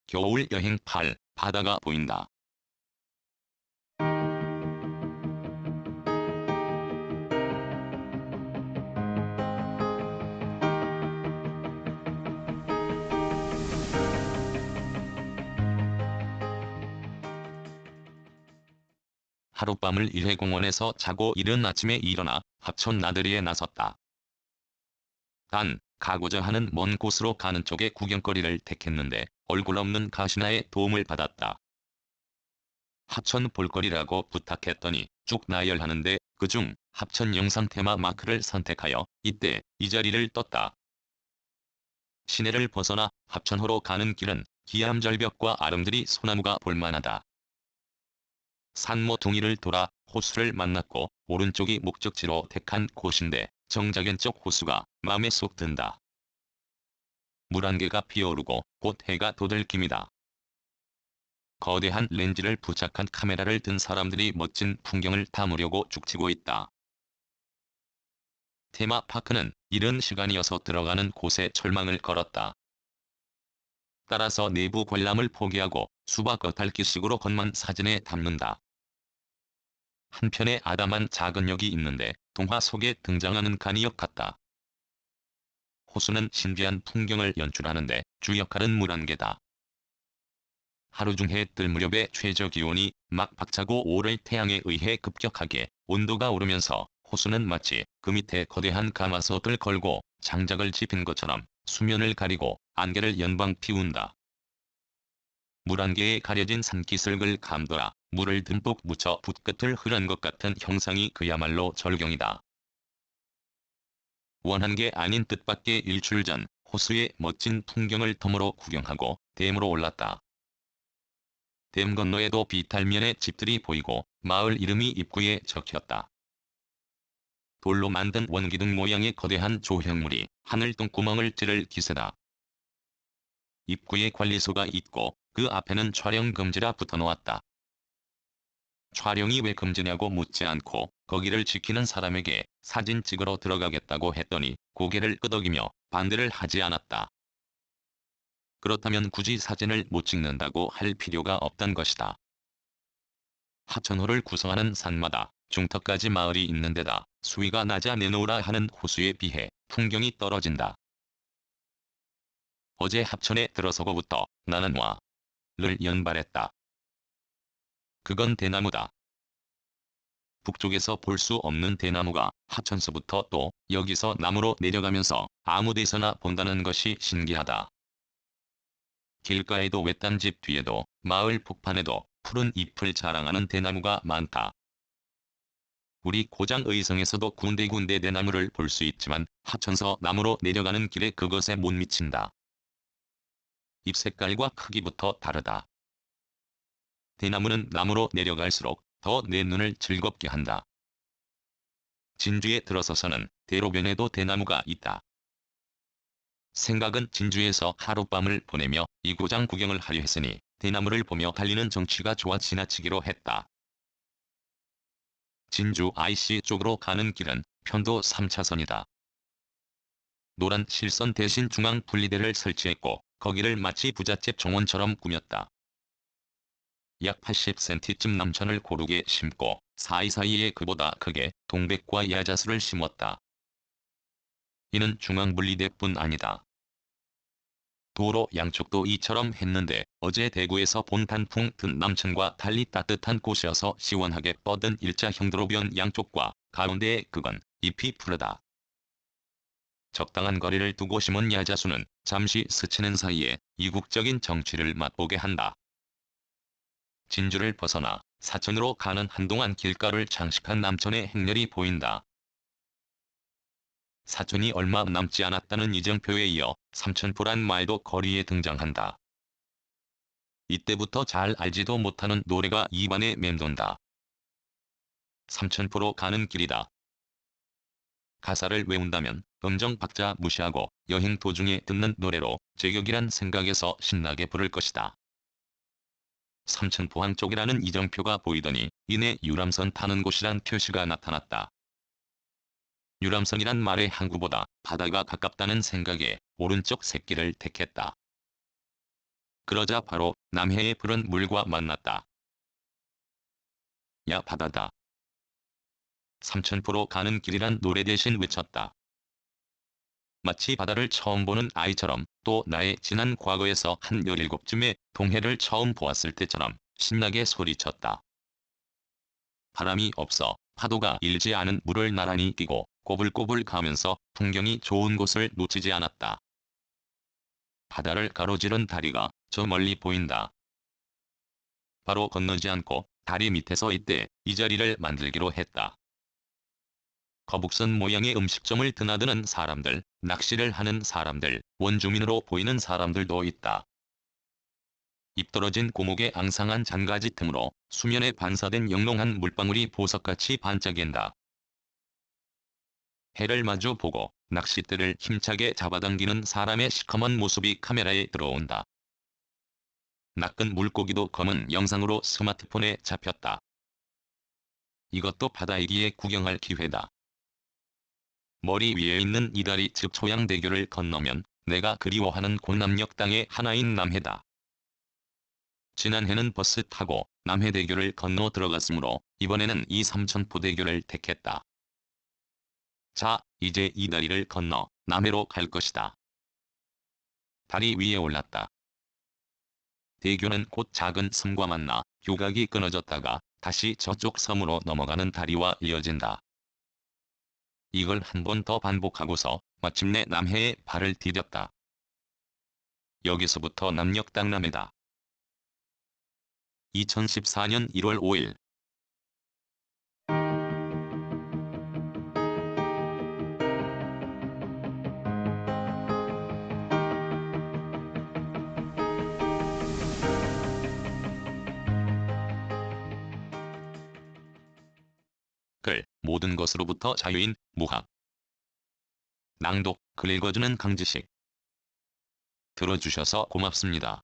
겨울 여행 8. 바다가 보인다. 하룻밤을 일회공원에서 자고 이른 아침에 일어나 합천 나들이에 나섰다. 단, 가고자 하는 먼 곳으로 가는 쪽에 구경거리를 택했는데 얼굴 없는 가시나의 도움을 받았다. 합천 볼거리라고 부탁했더니 쭉 나열하는데 그중 합천 영상 테마 마크를 선택하여 이때 이 자리를 떴다. 시내를 벗어나 합천호로 가는 길은 기암절벽과 아름드리 소나무가 볼만하다. 산모퉁이를 돌아 호수를 만났고 오른쪽이 목적지로 택한 곳인데 정자견 쪽 호수가 맘에 쏙 든다. 물 안개가 피어오르고 곧 해가 돋을김이다. 거대한 렌즈를 부착한 카메라를 든 사람들이 멋진 풍경을 담으려고 죽치고 있다. 테마파크는 이른 시간이어서 들어가는 곳에 철망을 걸었다. 따라서 내부 관람을 포기하고 수박 겉핥기식으로 겉만 사진에 담는다. 한편에 아담한 작은 역이 있는데 동화 속에 등장하는 간이역 같다. 호수는 신비한 풍경을 연출하는데 주 역할은 물안개다. 하루 중 해 뜰 무렵의 최저기온이 막 박차고 오를 태양에 의해 급격하게 온도가 오르면서 호수는 마치 그 밑에 거대한 가마솥을 걸고 장작을 지핀 것처럼 수면을 가리고 안개를 연방 피운다. 물안개에 가려진 산기슭을 감돌아 물을 듬뿍 묻혀 붓끝을 흐른 것 같은 형상이 그야말로 절경이다. 원한 게 아닌 뜻밖의 일출 전 호수의 멋진 풍경을 덤으로 구경하고 댐으로 올랐다. 댐 건너에도 비탈면의 집들이 보이고 마을 이름이 입구에 적혔다. 돌로 만든 원기둥 모양의 거대한 조형물이 하늘 똥구멍을 찌를 기세다. 입구에 관리소가 있고 그 앞에는 촬영 금지라 붙어놓았다. 촬영이 왜 금지냐고 묻지 않고 거기를 지키는 사람에게 사진 찍으러 들어가겠다고 했더니 고개를 끄덕이며 반대를 하지 않았다. 그렇다면 굳이 사진을 못 찍는다고 할 필요가 없단 것이다. 하천호를 구성하는 산마다 중턱까지 마을이 있는 데다 수위가 낮아 내놓으라 하는 호수에 비해 풍경이 떨어진다. 어제 합천에 들어서고부터 나는 와를 연발했다. 그건 대나무다. 북쪽에서 볼 수 없는 대나무가 합천서부터 또 여기서 남으로 내려가면서 아무 데서나 본다는 것이 신기하다. 길가에도 외딴 집 뒤에도 마을 복판에도 푸른 잎을 자랑하는 대나무가 많다. 우리 고장 의성에서도 군데군데 대나무를 볼 수 있지만 합천서 남으로 내려가는 길에 그것에 못 미친다. 잎 색깔과 크기부터 다르다. 대나무는 남으로 내려갈수록 더 내 눈을 즐겁게 한다. 진주에 들어서서는 대로변에도 대나무가 있다. 생각은 진주에서 하룻밤을 보내며 이 고장 구경을 하려 했으니 대나무를 보며 달리는 정취가 좋아 지나치기로 했다. 진주 IC 쪽으로 가는 길은 편도 3차선이다. 노란 실선 대신 중앙 분리대를 설치했고 거기를 마치 부잣집 정원처럼 꾸몄다. 약 80cm쯤 남천을 고르게 심고 사이사이에 그보다 크게 동백과 야자수를 심었다. 이는 중앙분리대뿐 아니다. 도로 양쪽도 이처럼 했는데 어제 대구에서 본 단풍 든 남천과 달리 따뜻한 곳이어서 시원하게 뻗은 일자형 도로변 양쪽과 가운데에 그건 잎이 푸르다. 적당한 거리를 두고 심은 야자수는 잠시 스치는 사이에 이국적인 정취를 맛보게 한다. 진주를 벗어나 사천으로 가는 한동안 길가를 장식한 남천의 행렬이 보인다. 사천이 얼마 남지 않았다는 이정표에 이어 삼천포란 말도 거리에 등장한다. 이때부터 잘 알지도 못하는 노래가 입안에 맴돈다. 삼천포로 가는 길이다. 가사를 외운다면 음정 박자 무시하고 여행 도중에 듣는 노래로 제격이란 생각에서 신나게 부를 것이다. 삼천포항 쪽이라는 이정표가 보이더니 이내 유람선 타는 곳이란 표시가 나타났다. 유람선이란 말의 항구보다 바다가 가깝다는 생각에 오른쪽 샛길을 택했다. 그러자 바로 남해의 푸른 물과 만났다. 야 바다다. 삼천포로 가는 길이란 노래 대신 외쳤다. 마치 바다를 처음 보는 아이처럼, 또 나의 지난 과거에서 한 17쯤에 동해를 처음 보았을 때처럼 신나게 소리쳤다. 바람이 없어 파도가 일지 않은 물을 나란히 뛰고 꼬불꼬불 가면서 풍경이 좋은 곳을 놓치지 않았다. 바다를 가로지른 다리가 저 멀리 보인다. 바로 건너지 않고 다리 밑에서 이때 이 자리를 만들기로 했다. 거북선 모양의 음식점을 드나드는 사람들, 낚시를 하는 사람들, 원주민으로 보이는 사람들도 있다. 입떨어진 고목의 앙상한 잔가지 틈으로 수면에 반사된 영롱한 물방울이 보석같이 반짝인다. 해를 마주 보고 낚싯대를 힘차게 잡아당기는 사람의 시커먼 모습이 카메라에 들어온다. 낚은 물고기도 검은 영상으로 스마트폰에 잡혔다. 이것도 바다이기에 구경할 기회다. 머리 위에 있는 이다리 즉 초양대교를 건너면 내가 그리워하는 곤남역 땅의 하나인 남해다. 지난해는 버스 타고 남해대교를 건너 들어갔으므로 이번에는 이 삼천포대교를 택했다. 자, 이제 이 다리를 건너 남해로 갈 것이다. 다리 위에 올랐다. 대교는 곧 작은 섬과 만나 교각이 끊어졌다가 다시 저쪽 섬으로 넘어가는 다리와 이어진다. 이걸 한 번 더 반복하고서 마침내 남해에 발을 디뎠다. 여기서부터 남녘 땅남해다. 2014년 1월 5일 글, 모든 것으로부터 자유인 무학. 낭독, 글 읽어주는 강지식. 들어주셔서 고맙습니다.